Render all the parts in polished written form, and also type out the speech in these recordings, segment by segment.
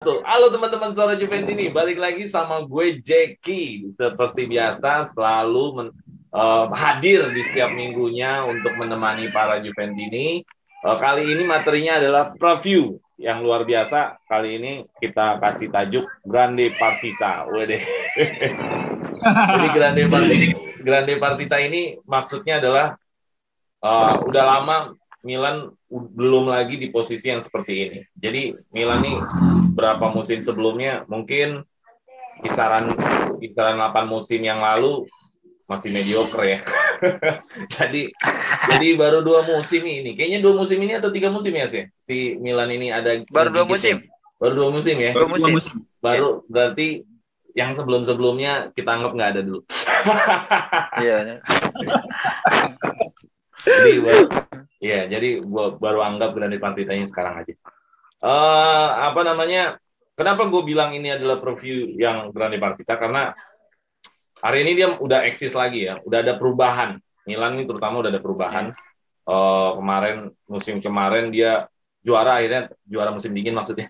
Halo teman-teman Suara Juventini, balik lagi sama gue Jackie. Seperti biasa selalu hadir di setiap minggunya untuk menemani para Juventini. Kali ini materinya adalah preview yang luar biasa. Kali ini kita kasih tajuk Grande Partita. Wede. Jadi Grande Partita ini maksudnya adalah udah lama Milan belum lagi di posisi yang seperti ini. Jadi Milan nih berapa musim sebelumnya mungkin kisaran 8 musim yang lalu masih mediocre ya. jadi baru 2 musim ini. Kayaknya 2 musim ini atau 3 musim ya sih. Si Milan ini ada Baru 2 musim. Baru 2 musim ya. Dua musim. Baru berarti yang sebelum-sebelumnya kita anggap nggak ada dulu. Iya. Jadi gua baru anggap Grande Partitanya sekarang aja. Apa namanya? Kenapa gue bilang ini adalah preview yang Grande Partita? Karena hari ini dia udah eksis lagi ya, udah ada perubahan. Milan ini terutama udah ada perubahan. Musim kemarin dia juara, akhirnya juara musim dingin maksudnya.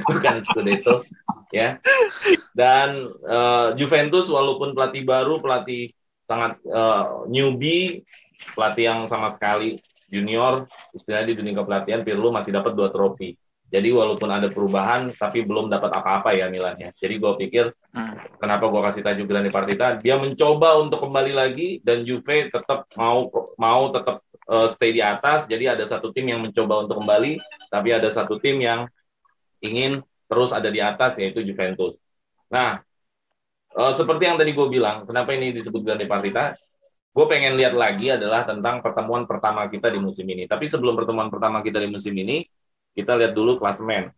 bukan Scudetto ya. Dan Juventus walaupun pelatih baru, pelatih sangat newbie, pelatih yang sama sekali junior, istilahnya di dunia kepelatihan, Pirlo masih dapat 2 trofi. Jadi walaupun ada perubahan, tapi belum dapat apa-apa ya Milan ya. Jadi gue pikir, kenapa gue kasih tajuk Grande Partita, dia mencoba untuk kembali lagi, dan Juve tetap mau tetap stay di atas. Jadi ada satu tim yang mencoba untuk kembali, tapi ada satu tim yang ingin terus ada di atas, yaitu Juventus. Nah, seperti yang tadi gue bilang, kenapa ini disebut Grande Partita? Gue pengen lihat lagi adalah tentang pertemuan pertama kita di musim ini. Tapi sebelum pertemuan pertama kita di musim ini, kita lihat dulu klasemen.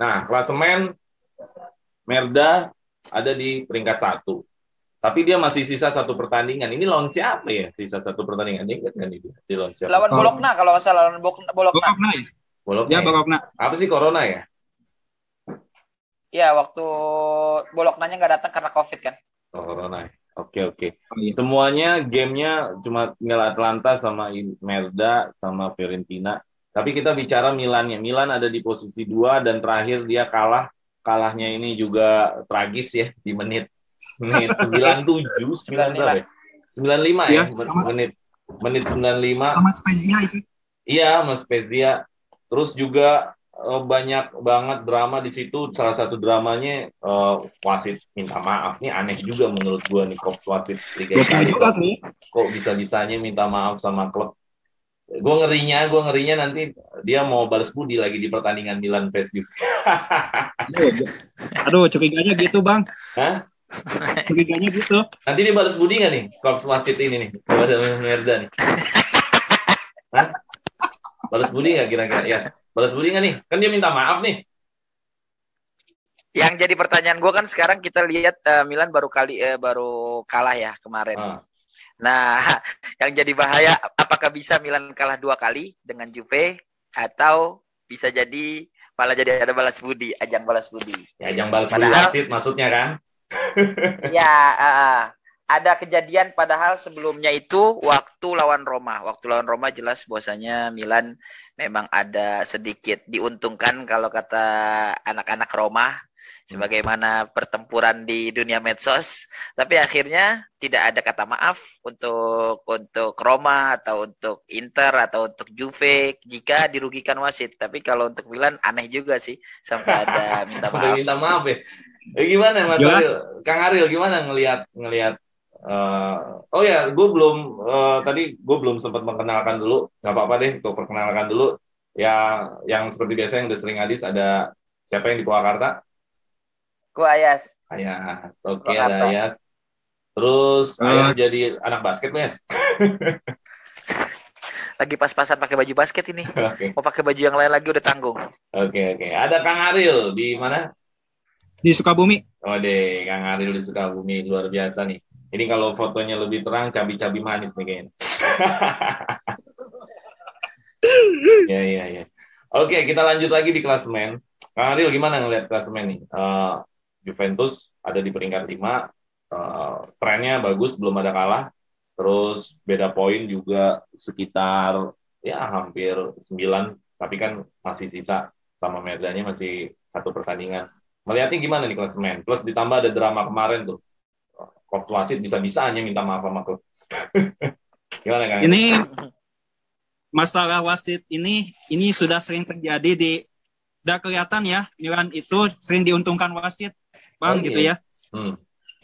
Nah, klasemen Merda ada di peringkat 1. Tapi dia masih sisa 1 pertandingan. Ini lawan siapa ya? Sisa 1 pertandingan. Ingat nggak nih? Di lawan siapa? Lawan Bologna kalau nggak salah, lawan Bologna. Bologna ya? Bologna. Apa sih Corona ya? Iya, waktu Bolognanya nggak datang karena COVID kan. Corona. Oke. Semuanya gamenya cuma tinggal Atalanta sama Merda sama Fiorentina. Tapi kita bicara Milannya. Milan ada di posisi 2 dan terakhir dia kalahnya ini juga tragis ya di menit 97, 95 ya, menit 95. Sama Spezia itu. Iya, Mas Spezia. Terus juga banyak banget drama di situ. Salah satu dramanya wasit minta maaf. Nih aneh juga menurut gua nih, wasit Liga Italia kok bisa-bisanya minta maaf sama klub. Gua ngerinya nanti dia mau balas budi lagi di pertandingan Milan PSV. Aduh, curiganya gitu, Bang. Hah? Curiganya gitu. Nanti dia balas budi nggak nih klub wasit ini nih kepada Merda nih? Hah? Balas budi nggak kira-kira? Ya, balas budi nggak nih? Kan dia minta maaf nih. Yang jadi pertanyaan gue kan sekarang kita lihat Milan baru kalah ya kemarin. Nah, yang jadi bahaya apakah bisa Milan kalah 2 kali dengan Juve atau bisa jadi malah jadi ada balas budi, ajang balas budi. Ya, ajang balas budi wasit maksudnya kan? Ya, ada kejadian padahal sebelumnya itu waktu lawan Roma. Waktu lawan Roma jelas bahwasanya Milan memang ada sedikit diuntungkan kalau kata anak-anak Roma, sebagaimana pertempuran di dunia medsos. Tapi akhirnya tidak ada kata maaf untuk Roma atau untuk Inter atau untuk Juve jika dirugikan wasit. Tapi kalau untuk Milan aneh juga sih sampai ada minta maaf. Minta maaf ya. Gimana Mas Aril? Kang Aril gimana ngelihat oh ya, tadi gue belum sempat mengenalkan dulu. Nggak apa-apa deh, gue perkenalkan dulu. Ya, yang seperti biasa yang udah sering hadis, ada siapa yang di Purwakarta? Gue Ayas. Oke, ada Ayas. Terus Ayas jadi anak basket nih. Lagi pas-pasan pakai baju basket ini. Okay. Mau pakai baju yang lain lagi udah tanggung. Oke. Ada Kang Aril di mana? Di Sukabumi. Oh deh, Kang Aril di Sukabumi, luar biasa nih. Ini kalau fotonya lebih terang, cabi-cabi manis nih kayaknya. Ya. Oke, kita lanjut lagi di klasemen. Kang Aril gimana ngelihat klasemen nih? Juventus ada di peringkat 5. Trennya bagus, belum ada kalah. Terus beda poin juga sekitar ya hampir 9, tapi kan masih sisa sama Merdanya masih satu pertandingan. Melihatnya gimana nih klasemen? Plus ditambah ada drama kemarin tuh. Klub wasit bisa-bisanya minta maaf sama klub. Gimana Kang? Ini masalah wasit ini sudah sering terjadi udah kelihatan ya, Milan itu sering diuntungkan wasit, Bang, gitu ya.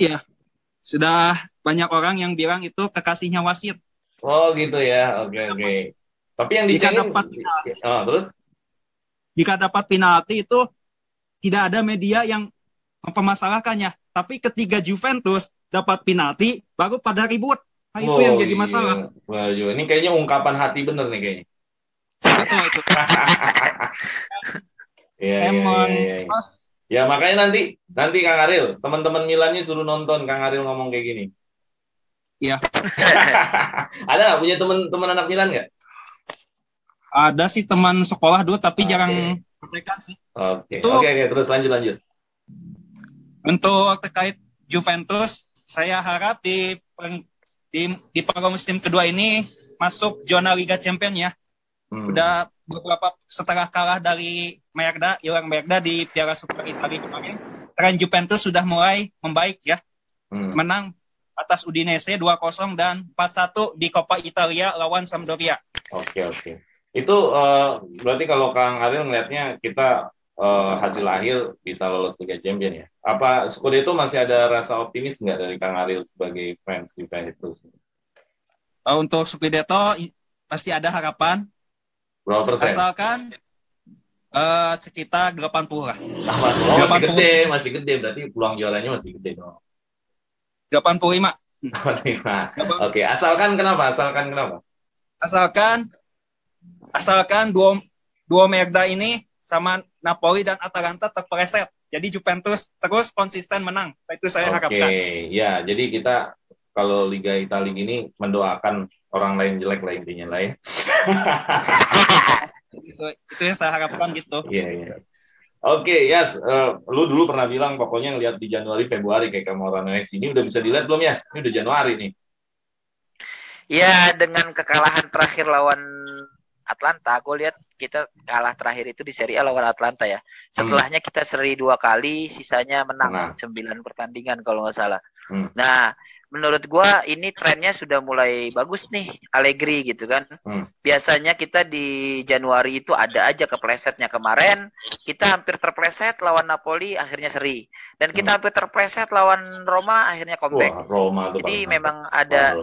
Iya. Sudah banyak orang yang bilang itu kekasihnya wasit. Oh gitu ya, oke. Tapi yang dicengin, terus? Jika dapat penalti itu tidak ada media yang mempermasalahkannya. Tapi ketika Juventus dapat penalti, baru pada ribut. Nah, itu yang jadi masalah. Wah, ini kayaknya ungkapan hati bener nih kayaknya. Betul itu. Emang. Ya makanya nanti Kang Aril, teman-teman Milannya suruh nonton Kang Aril ngomong kayak gini. Iya. Ada nggak punya teman anak Milan nggak? Ada sih teman sekolah dulu, tapi jarang kontekan sih. Oke, terus lanjut. Untuk terkait Juventus, saya harap di paruh musim kedua ini masuk zona Liga Champions ya. Udah beberapa setelah kalah dari Ilang Merda di Piala Super Italia kemarin, tren Juventus sudah mulai membaik ya. Menang atas Udinese 2-0 dan 4-1 di Coppa Italia lawan Sampdoria. Oke. Itu berarti kalau Kang Aril ngelihatnya kita hasil akhir bisa lolos Liga Champions ya. Apa Scudetto masih ada rasa optimis nggak dari Kang Aril sebagai fans Juventus? Untuk Scudetto pasti ada harapan. Berapa persen? Asalkan sekitar 80 lah. Masih gede, berarti peluang juaranya masih gede dong. 85. Oke, asalkan kenapa? Asalkan dua Merda ini sama Napoli dan Atalanta terpeleset. Jadi Juventus terus konsisten menang. Itu saya harapkan. Oke, ya. Jadi kita kalau Liga Italia ini mendoakan orang lain jelek lah intinya lah ya. itu yang saya harapkan gitu. Iya. Oke, Yas, lu dulu pernah bilang pokoknya ngeliat di Januari Februari kayak Camoranesi ini udah bisa dilihat belum ya? Ini udah Januari nih. Ya, dengan kekalahan terakhir lawan Atlanta, aku lihat kita kalah terakhir itu di Serie A lawan Atlanta ya. Setelahnya kita seri 2 kali, sisanya menang 9 pertandingan kalau nggak salah. Nah, menurut gua ini trennya sudah mulai bagus nih, Allegri gitu kan. Biasanya kita di Januari itu ada aja keplesetnya. Kemarin kita hampir terpleset lawan Napoli, akhirnya seri. Dan kita hampir terpleset lawan Roma, akhirnya comeback. Jadi memang ada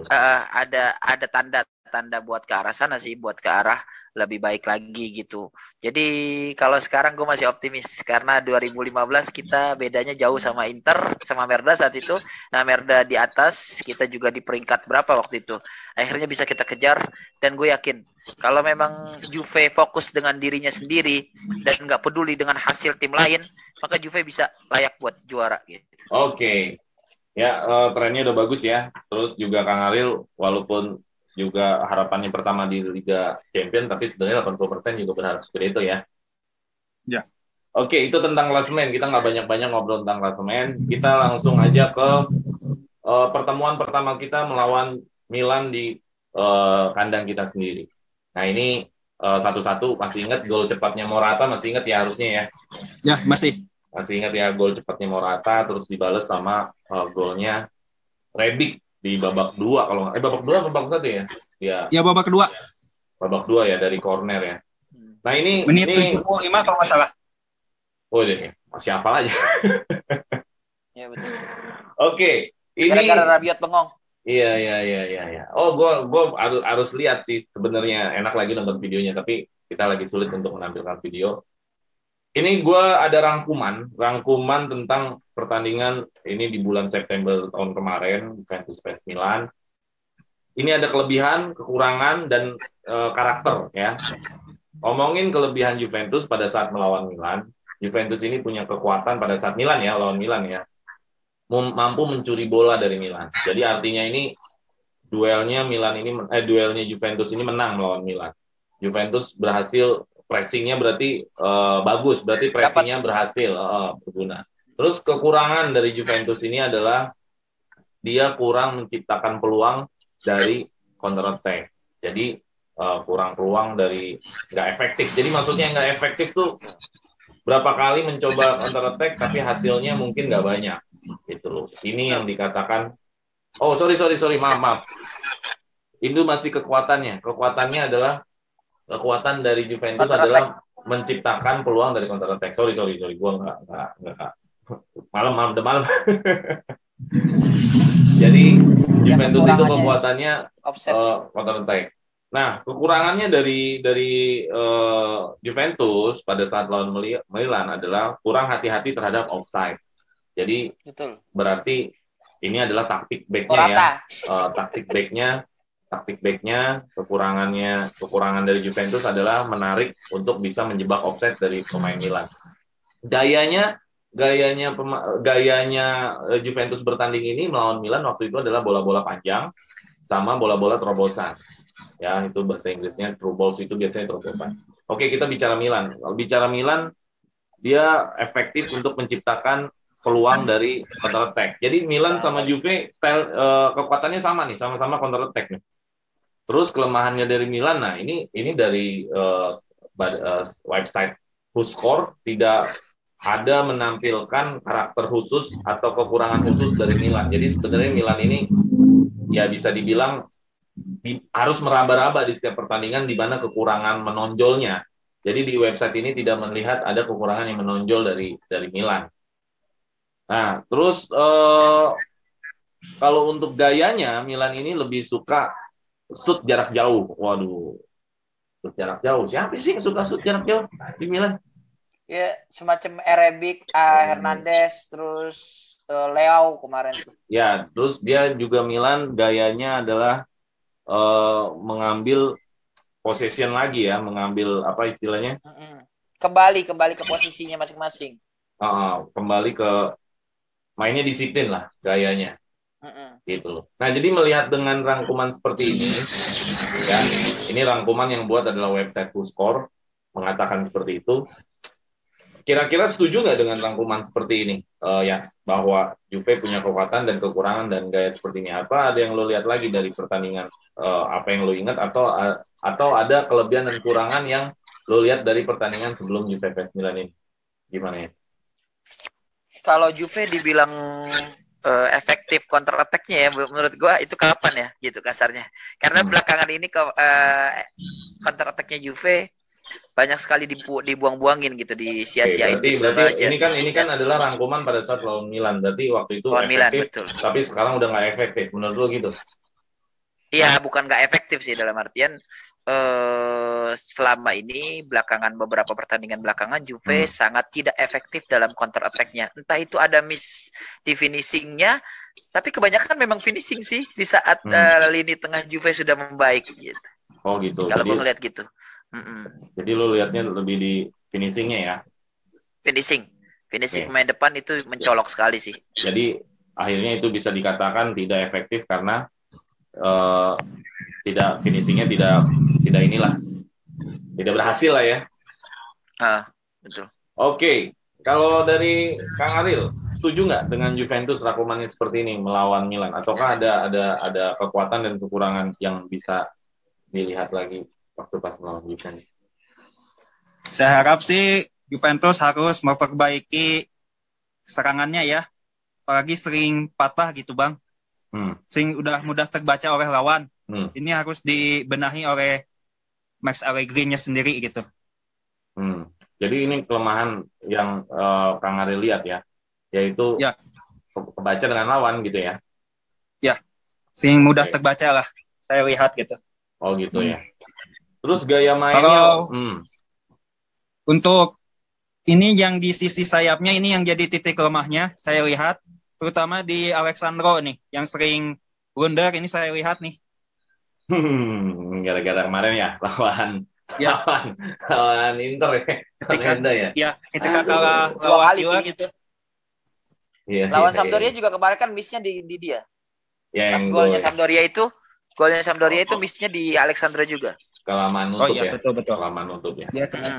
tanda buat ke arah sana sih, buat ke arah lebih baik lagi gitu. Jadi kalau sekarang gue masih optimis karena 2015 kita bedanya jauh sama Inter, sama Merda saat itu. Nah Merda di atas, kita juga di peringkat berapa waktu itu. Akhirnya bisa kita kejar dan gue yakin kalau memang Juve fokus dengan dirinya sendiri dan nggak peduli dengan hasil tim lain, maka Juve bisa layak buat juara gitu. Oke. Ya trennya udah bagus ya. Terus juga Kang Aril walaupun juga harapannya pertama di Liga Champions, tapi sebenarnya 80% juga berharap seperti itu ya. Ya. Oke, itu tentang klasemen. Kita nggak banyak-banyak ngobrol tentang klasemen. Kita langsung aja ke pertemuan pertama kita melawan Milan di kandang kita sendiri. Nah ini satu-satu masih ingat gol cepatnya Morata, masih ingat ya harusnya ya? Ya, masih ingat ya gol cepatnya Morata, terus dibalas sama golnya Rebic di babak 2 kalau babak 2 babak 1 ya? Ya babak kedua. Babak 2 ya dari corner ya. Nah ini menit 75 kalau nggak salah. Oh deh, siapa aja. Ya betul. Oke, ini gara-gara Rabiot bengong. Iya. Oh, gua harus lihat sih sebenarnya, enak lagi nonton videonya tapi kita lagi sulit untuk menampilkan video. Ini gue ada rangkuman tentang pertandingan ini di bulan September tahun kemarin Juventus vs Milan. Ini ada kelebihan, kekurangan dan karakter ya. Ngomongin kelebihan Juventus pada saat melawan Milan, Juventus ini punya kekuatan pada saat Milan ya, lawan Milan ya, mampu mencuri bola dari Milan. Jadi artinya ini duelnya Juventus ini menang melawan Milan. Juventus berhasil pressingnya berarti bagus, berarti pressingnya berhasil berguna. Terus kekurangan dari Juventus ini adalah dia kurang menciptakan peluang dari counter attack. Jadi kurang peluang dari nggak efektif. Jadi maksudnya nggak efektif tuh berapa kali mencoba counter attack tapi hasilnya mungkin nggak banyak gitu loh. Ini yang dikatakan, oh sorry, maaf. Itu masih kekuatannya. Kekuatannya adalah kekuatan dari Juventus adalah menciptakan peluang dari counter attack. Sorry, gua nggak malam udah malam. Jadi Juventus itu kekuatannya counter attack. Nah, kekurangannya dari Juventus pada saat lawan Milan adalah kurang hati-hati terhadap offside. Jadi berarti ini adalah taktik backnya ya. Taktik backnya kekurangan dari Juventus adalah menarik untuk bisa menjebak offside dari pemain Milan. Gayanya Juventus bertanding ini melawan Milan waktu itu adalah bola-bola panjang sama bola-bola terobosan. Ya, itu bahasa Inggrisnya through balls, itu biasanya terobosan. Oke, kita bicara Milan. Kalau bicara Milan, dia efektif untuk menciptakan peluang dari counter attack. Jadi Milan sama Juve kekuatannya sama nih, sama-sama counter attack nih. Terus kelemahannya dari Milan, nah ini dari website WhoScore tidak ada menampilkan karakter khusus atau kekurangan khusus dari Milan. Jadi sebenarnya Milan ini ya bisa dibilang harus meraba-raba di setiap pertandingan di mana kekurangan menonjolnya. Jadi di website ini tidak melihat ada kekurangan yang menonjol dari Milan. Nah, terus kalau untuk gayanya Milan ini lebih suka shoot jarak jauh. Waduh, shoot jarak jauh. Siapa sih yang suka shoot jarak jauh di Milan? Ya, semacam Rebic, Hernandez, terus Leao kemarin. Ya, terus dia juga Milan gayanya adalah mengambil possession lagi ya, mengambil apa istilahnya? Kembali ke posisinya masing-masing. Kembali ke mainnya disiplin lah gayanya. Gitu loh. Nah, jadi melihat dengan rangkuman seperti ini, ya, ini rangkuman yang buat adalah website WhoScore mengatakan seperti itu. Kira-kira setuju nggak dengan rangkuman seperti ini? Ya, bahwa Juve punya kekuatan dan kekurangan dan gaya seperti ini. Apa ada yang lo lihat lagi dari pertandingan? Apa yang lo ingat? Atau ada kelebihan dan kekurangan yang lo lihat dari pertandingan sebelum Juve vs Milan ini? Gimana ya? Kalau Juve dibilang efektif counter attack-nya ya, menurut gua itu kapan ya? Gitu kasarnya. Karena belakangan ini counter attack-nya Juve banyak sekali dibuang-buangin gitu, disia-siain. Berarti ini kan adalah rangkuman pada saat lawan Milan. Berarti waktu itu efektif, Milan, betul. Tapi sekarang udah nggak efektif. Menurut lo gitu? Iya, bukan nggak efektif sih, dalam artian selama ini beberapa pertandingan belakangan Juve sangat tidak efektif dalam counter attack-nya. Entah itu ada miss di finishing-nya, tapi kebanyakan memang finishing sih di saat lini tengah Juve sudah membaik gitu. Oh gitu. Kalau gue ngeliat gitu. Jadi lo lihatnya lebih di finishingnya ya? Finishing pemain depan itu mencolok sekali sih. Jadi akhirnya itu bisa dikatakan tidak efektif karena tidak finishingnya tidak berhasil lah ya. Betul. Oke, kalau dari Kang Ariel, setuju nggak dengan Juventus rangkumannya seperti ini melawan Milan? Ataukah ada kekuatan dan kekurangan yang bisa dilihat lagi waktu pas melawan Juventus? Saya harap sih Juventus harus memperbaiki serangannya ya, apalagi sering patah gitu Bang. Sering udah mudah terbaca oleh lawan. Ini harus dibenahi oleh Max Allegri-nya sendiri gitu. Jadi ini kelemahan yang Kang Ariel lihat ya, yaitu kebaca dengan lawan gitu ya? Ya, sering mudah terbaca lah, saya lihat gitu. Oh gitu ya. Terus gaya mainnya? Untuk ini yang di sisi sayapnya ini yang jadi titik lemahnya saya lihat, terutama di Alexandro nih, yang sering blunder ini saya lihat nih. Gara-gara kemarin ya lawan Inter ya. Ketika kalah lawan Juve gitu. Lawan Sampdoria juga kemarin kan miss-nya di dia. Pas golnya Sampdoria itu miss-nya di Alexandro juga. Kelamaan nutup ya. Betul. Kelamaan nutup ya.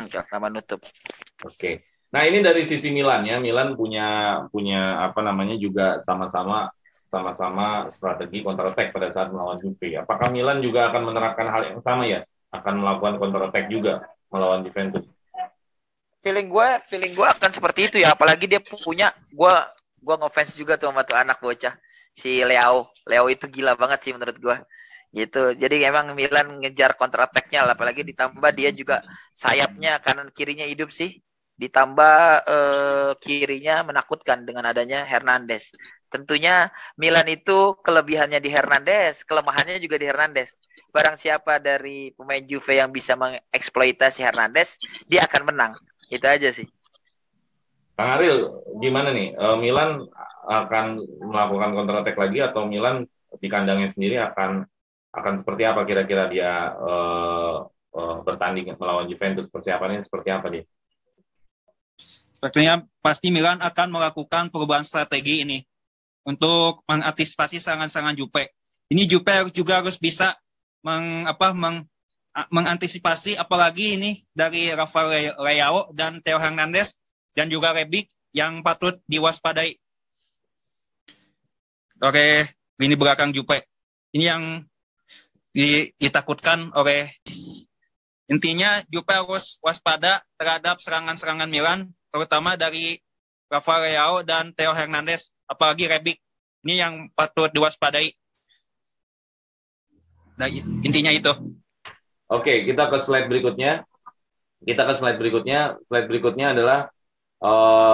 Kelamaan nutup. Oke. Nah, ini dari sisi Milan ya. Milan punya apa namanya juga sama-sama strategi counter attack pada saat melawan Juve. Apakah Milan juga akan menerapkan hal yang sama ya? akan melakukan counter attack juga melawan Juventus. Feeling gue akan seperti itu ya, apalagi dia punya gue ngefans juga tuh sama tuh anak bocah si Leo itu gila banget sih menurut gue gitu. Jadi emang Milan ngejar counter attack-nya, apalagi ditambah dia juga sayapnya kanan kirinya hidup sih, ditambah kirinya menakutkan dengan adanya Hernandez. Tentunya Milan itu kelebihannya di Hernandez, kelemahannya juga di Hernandez. Barang siapa dari pemain Juve yang bisa mengeksploitasi Hernandez, dia akan menang. Itu aja sih. Kang Ariel, gimana nih? Milan akan melakukan counter attack lagi atau Milan di kandangnya sendiri akan seperti apa kira-kira dia bertanding melawan Juventus? Persiapannya seperti apa dia? Sepertinya pasti Milan akan melakukan perubahan strategi ini untuk mengantisipasi serangan-serangan Juve. Ini Juve juga harus bisa mengantisipasi, apalagi ini dari Rafael Leao dan Theo Hernandez dan juga Rebic yang patut diwaspadai. Oke, lini belakang Juve. Ini yang ditakutkan oleh, intinya Juve harus waspada terhadap serangan-serangan Milan, terutama dari Rafael Leao dan Theo Hernandez, apalagi Rebic. Ini yang patut diwaspadai. Nah, intinya itu. Oke, kita ke slide berikutnya. Slide berikutnya adalah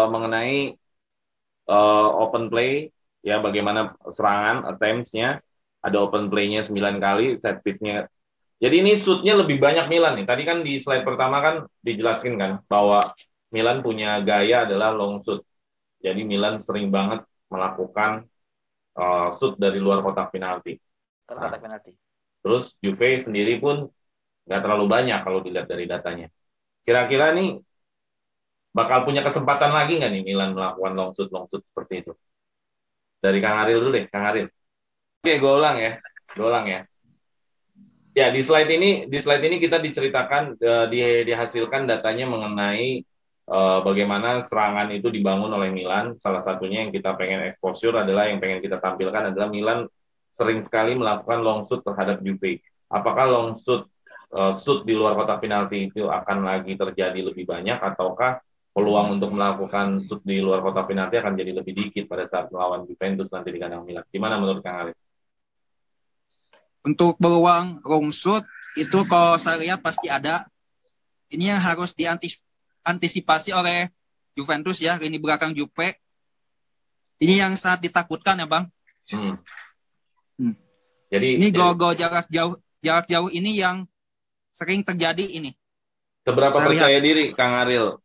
mengenai open play, ya, bagaimana serangan attempts-nya. Ada open play-nya 9 kali, set piece-nya. Jadi ini shoot-nya lebih banyak Milan nih. Tadi kan di slide pertama kan dijelaskan kan bahwa Milan punya gaya adalah long shoot. Jadi Milan sering banget melakukan shoot dari luar kotak penalti. Terus Juve sendiri pun nggak terlalu banyak kalau dilihat dari datanya. Kira-kira nih bakal punya kesempatan lagi nggak nih Milan melakukan long shoot seperti itu? Dari Kang Ariel dulu deh, Kang Ariel. Oke, gue ulang ya. Ya, di slide ini kita diceritakan, dihasilkan datanya mengenai bagaimana serangan itu dibangun oleh Milan. Salah satunya yang kita pengen exposure adalah, yang pengen kita tampilkan adalah Milan sering sekali melakukan long shoot terhadap Juve. Apakah long shoot di luar kotak penalti itu akan lagi terjadi lebih banyak, ataukah peluang untuk melakukan shoot di luar kotak penalti akan jadi lebih dikit pada saat melawan Juventus nanti di kandang Milan? Gimana menurut Kang Arief? Untuk peluang long shoot itu kalau saya lihat pasti ada. Ini yang harus diantisipasi oleh Juventus ya, lini belakang Juve. Ini yang sangat ditakutkan ya, Bang. Jadi ini gol-gol jarak jauh ini yang sering terjadi ini. Seberapa percaya diri Kang Ariel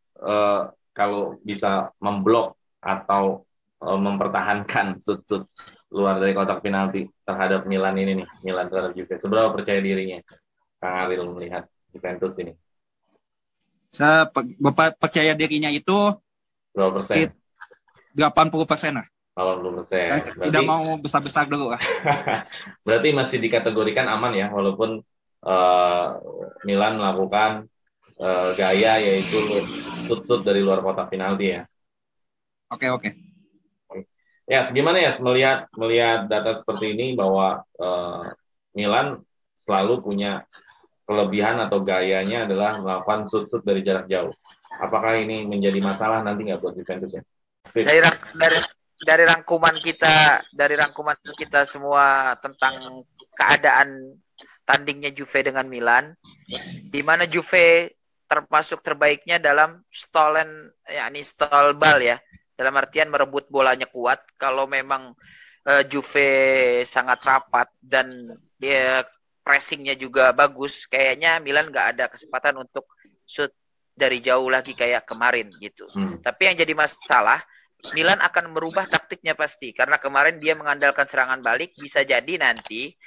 kalau bisa memblok atau mempertahankan shoot luar dari kotak penalti terhadap Milan ini nih, Milan terhadap Juve? Seberapa percaya dirinya Kang Ariel melihat Juventus ini? Saya percaya dirinya itu berapa persen? 80% lah. 80%. Tidak mau besar-besar dulu lah. Berarti masih dikategorikan aman ya, walaupun Milan melakukan gaya yaitu shoot dari luar kotak penalti ya. Oke. Ya, gimana ya melihat data seperti ini bahwa Milan selalu punya kelebihan atau gayanya adalah melakukan shoot dari jarak jauh. Apakah ini menjadi masalah nanti nggak buat Juventus ya? Dari rangkuman kita semua tentang keadaan tandingnya Juve dengan Milan, di mana Juve termasuk terbaiknya dalam stall ball ya, dalam artian merebut bolanya kuat. Kalau memang Juve sangat rapat dan dia pressingnya juga bagus, kayaknya Milan nggak ada kesempatan untuk shoot dari jauh lagi kayak kemarin gitu. Tapi yang jadi masalah, Milan akan merubah taktiknya pasti, karena kemarin dia mengandalkan serangan balik. Bisa jadi nanti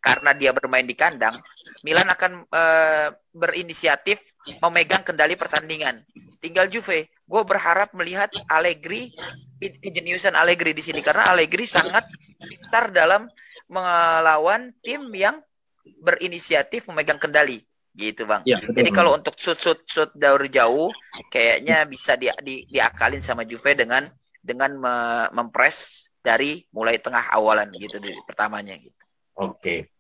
karena dia bermain di kandang, Milan akan berinisiatif memegang kendali pertandingan. Tinggal Juve, gue berharap melihat Allegri, kejeniusan Allegri di sini, karena Allegri sangat pintar dalam melawan tim yang berinisiatif memegang kendali. Gitu Bang. Ya, jadi kalau untuk shoot dari jauh kayaknya bisa diakalin sama Juve dengan mempres dari mulai tengah awalan gitu di pertamanya gitu. Oke.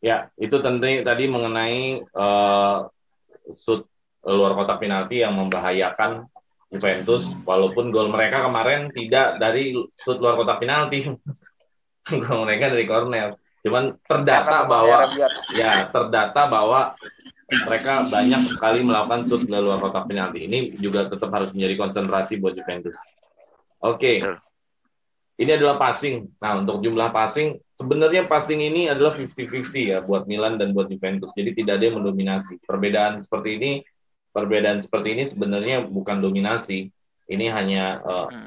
Ya, itu tadi mengenai shoot luar kotak penalti yang membahayakan Juventus, walaupun gol mereka kemarin tidak dari shoot luar kotak penalti, gol mereka dari corner. Cuman terdata bahwa mereka banyak sekali melakukan shoot dari luar kotak penalti. Ini juga tetap harus menjadi konsentrasi buat Juventus. Oke. Ini adalah passing. Nah, untuk jumlah passing, sebenarnya passing ini adalah 50-50 ya buat Milan dan buat Juventus. Jadi tidak ada yang mendominasi. Perbedaan seperti ini sebenarnya bukan dominasi. Ini hanya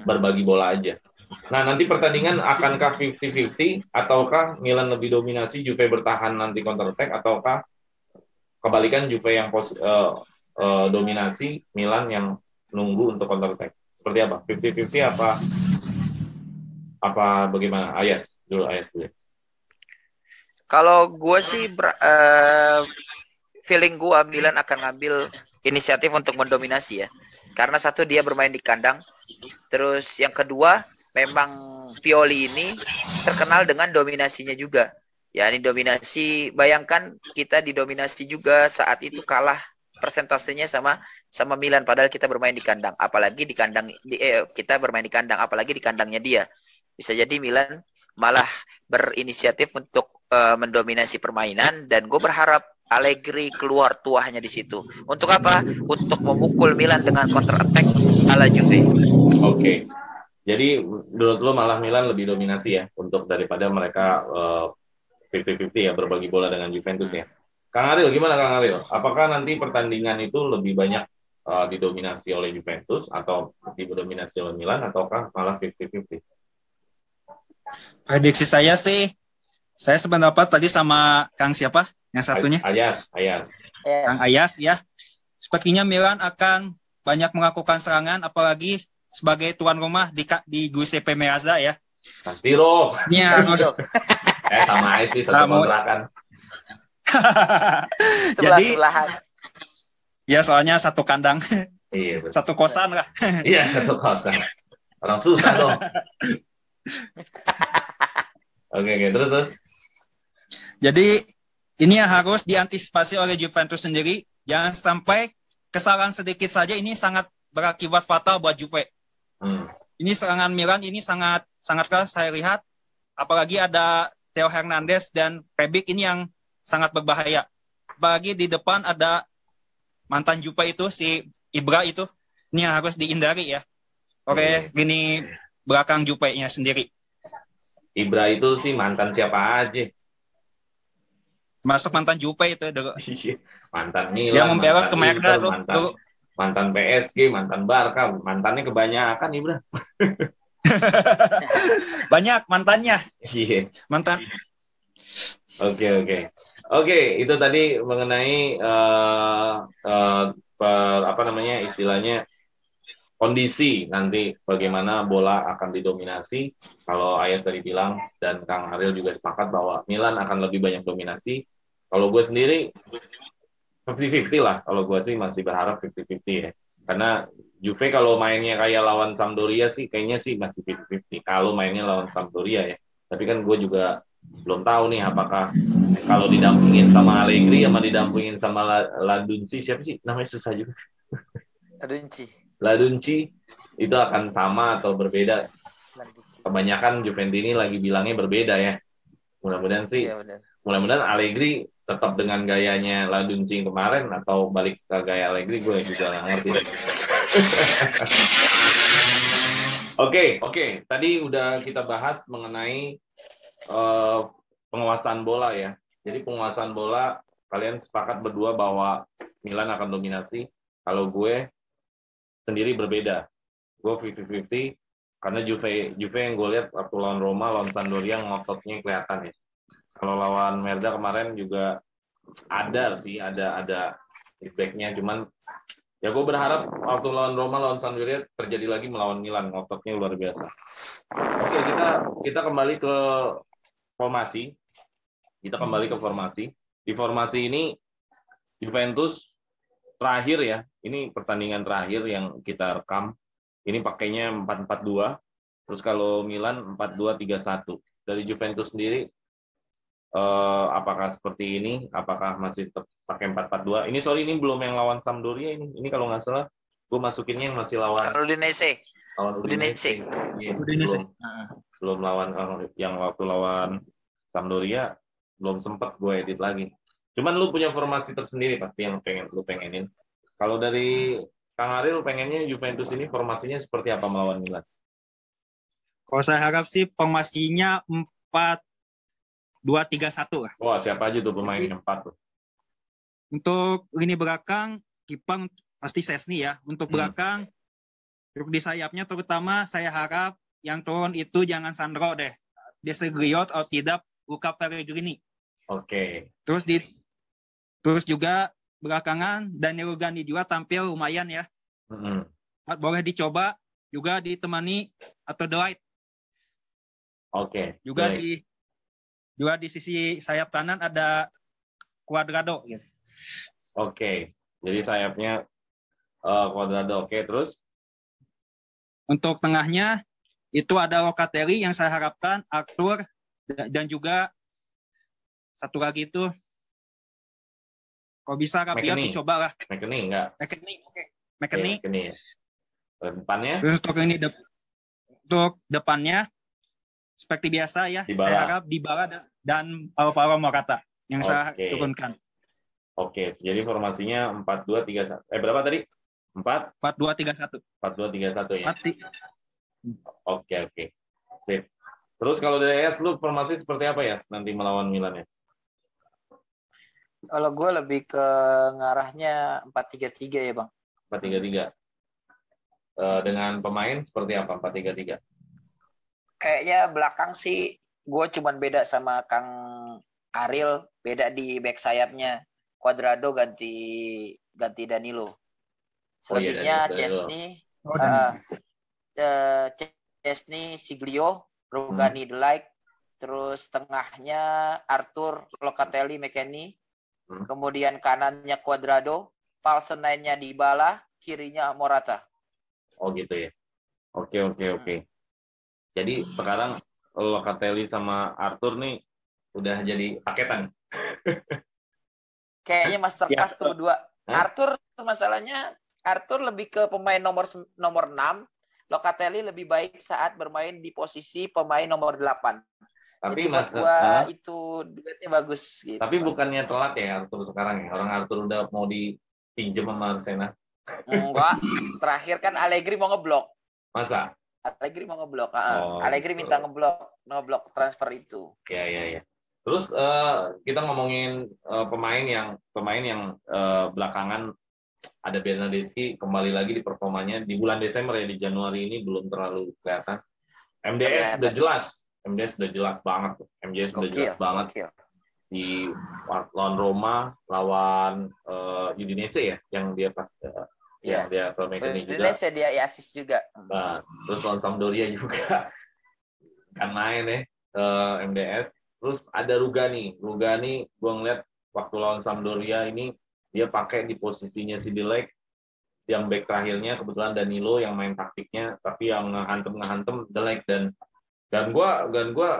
berbagi bola aja. Nah, nanti pertandingan akankah 50-50 ataukah Milan lebih dominasi, Juve bertahan nanti counter attack, ataukah kebalikan Juve yang dominasi, Milan yang nunggu untuk counter attack? Seperti apa? 50-50 apa bagaimana? Ayas dulu. Kalau gue sih feeling gue Milan akan ngambil inisiatif untuk mendominasi ya. Karena satu, dia bermain di kandang. Terus yang kedua, memang Pioli ini terkenal dengan dominasinya juga. Ya, ini dominasi. Bayangkan kita didominasi juga saat itu kalah persentasenya sama Milan, padahal kita bermain di kandang. Apalagi di kandang kita bermain di kandang, apalagi di kandangnya dia. Bisa jadi Milan malah berinisiatif untuk mendominasi permainan, dan gue berharap Allegri keluar tuahnya di situ. Untuk apa? Untuk memukul Milan dengan counter attack ala Juve. Oke. Jadi menurut lo malah Milan lebih dominasi ya untuk daripada mereka 50-50 ya, berbagi bola dengan Juventus ya. Kang Ariel, gimana Kang Ariel? Apakah nanti pertandingan itu lebih banyak didominasi oleh Juventus atau didominasi oleh Milan, ataukah malah 50-50? Prediksi saya sih, saya sependapat tadi sama Kang siapa? Yang satunya? Ayas. Kang Ayas ya. Sepertinya Milan akan banyak melakukan serangan, apalagi sebagai tuan rumah di Giuseppe Meazza ya. Santiro. Iya, harus. Sama aja sih, satu kontrakan. Jadi, ya soalnya satu kandang. Iya, betul. Satu kosan lah. Iya, satu kosan. Orang susah dong. Oke, terus. Jadi ini yang harus diantisipasi oleh Juventus sendiri. Jangan sampai kesalahan sedikit saja ini sangat berakibat fatal buat Juve. Ini serangan Milan ini sangat keras saya lihat. Apalagi ada Theo Hernandez dan Rebic ini yang sangat berbahaya. Apalagi di depan ada mantan Juve itu si Ibra itu. Ini yang harus dihindari ya. Oke, gini belakang Juve-nya sendiri. Ibra itu sih mantan siapa aja? Masuk mantan Juve itu. Mantan Milan. Yang membelot ke mereka tuh. Mantan PSG, mantan Barca. Mantannya kebanyakan Ibra. Banyak mantannya. Iya. Mantan. Oke, itu tadi mengenai istilahnya kondisi nanti bagaimana bola akan didominasi. Kalau Ayas tadi bilang dan Kang Ariel juga sepakat bahwa Milan akan lebih banyak dominasi. Kalau gue sendiri 50-50 lah. Kalau gue sih masih berharap 50-50 ya. Karena Juve kalau mainnya kayak lawan Sampdoria sih kayaknya sih masih 50-50. Kalau mainnya lawan Sampdoria ya. Tapi kan gue juga belum tahu nih apakah kalau didampingin sama Allegri sama didampingin sama Ladunci, siapa sih namanya, susah juga. Ladunci itu akan sama atau berbeda. Kebanyakan Juventini lagi bilangnya berbeda ya. Mudah-mudahan sih. Iya, mudah-mudahan Allegri tetap dengan gayanya Ladunci kemarin atau balik ke gaya Allegri, gue juga nggak ngerti. Oke. Tadi udah kita bahas mengenai penguasaan bola ya. Jadi penguasaan bola, kalian sepakat berdua bahwa Milan akan dominasi. Kalau gue sendiri berbeda. Gue 50-50 karena Juve yang gue lihat waktu lawan Roma, lawan Sampdoria ngototnya kelihatan ya. Kalau lawan Merda kemarin juga ada feedbacknya, cuman ya gue berharap waktu lawan Roma, lawan Sampdoria terjadi lagi melawan Milan, ngototnya luar biasa. Oke, kita kembali ke formasi. Di formasi ini Juventus terakhir ya, ini pertandingan terakhir yang kita rekam. Ini pakainya 4-4-2. Terus kalau Milan 4-2-3-1. Dari Juventus sendiri apakah seperti ini? Apakah masih tetap pakai 4-4-2? Ini belum yang lawan Sampdoria ini. Ini kalau nggak salah, gue masukinnya yang masih lawan Udinese. Udinese. Iya, belum lawan yang waktu lawan Sampdoria belum sempat gue edit lagi. Cuman lu punya formasi tersendiri pasti yang lu pengenin. Kalau dari Kang Ariel pengennya Juventus ini formasinya seperti apa melawan Milan? Kalau saya harap sih formasinya 4-2-3-1 lah. Wah, siapa aja tuh pemain yang 4 tuh? Untuk lini belakang, kiper pasti Szczęsny ya. Untuk belakang, untuk di sayapnya terutama saya harap yang turun itu jangan Sandro deh. Desegliot atau tidak Luca Pellegrini. Oke. Terus juga belakangan Daniel Rugani juga tampil lumayan ya. Boleh dicoba juga ditemani atau The Light. Oke. Juga di sisi sayap kanan ada Cuadrado gitu. Oke. Jadi sayapnya Cuadrado. Oke, terus untuk tengahnya itu ada Locatelli yang saya harapkan, Arthur, dan juga satu lagi itu kalau bisa Rabiot dicoba lah. McKennie enggak? McKennie. Ya. Depannya? Terus untuk depannya seperti biasa ya, Dybala. saya harap Dybala dan Alvaro Morata yang saya turunkan. Oke, jadi formasinya 4-2-3-1. Berapa tadi? 4-2-3-1. 4-2-3-1 ya. Oke. Sip. Terus kalau dari AS lu formasi seperti apa ya nanti melawan Milan ya? Kalau gue lebih ke ngarahnya 4-3-3 ya Bang. 4-3-3. Dengan pemain seperti apa 4-3-3? Kayaknya belakang sih gue cuman beda sama Kang Ariel, beda di back sayapnya. Cuadrado ganti Danilo. Selebihnya Szczęsny, Siglio, Rugani, The Light. Terus tengahnya Arthur, Locatelli, McKennie. Kemudian kanannya Cuadrado, false nine-nya Dybala, kirinya Morata. Oh gitu ya. Oke. Jadi sekarang Locatelli sama Arthur nih udah jadi paketan. Kayaknya masterclass tuh berdua. Arthur masalahnya Arthur lebih ke pemain nomor 6, Locatelli lebih baik saat bermain di posisi pemain nomor 8. Tapi buat gua itu duetnya bagus gitu. Tapi bukannya telat ya Arthur sekarang ya? Orang Arthur udah mau dipinjam sama Arsenal. Enggak, terakhir kan Allegri mau ngeblok. Masa? Allegri mau ngeblok. Allegri minta ngeblok transfer itu. Iya. Terus kita ngomongin pemain yang belakangan ada Bernardeschi kembali lagi di performanya di bulan Desember ya, di Januari ini belum terlalu kelihatan. MDS udah jelas banget. Gokil. Di lawan Roma, lawan Udinese ya, yang dia pas yang dia playmaker juga. Udinese dia asis juga. Nah, terus lawan Sampdoria juga kan main ya MDS. Terus ada Rugani gue ngeliat waktu lawan Sampdoria ini dia pakai di posisinya si Delek, yang back terakhirnya kebetulan Danilo yang main taktiknya, tapi yang ngehantem Delek dan gue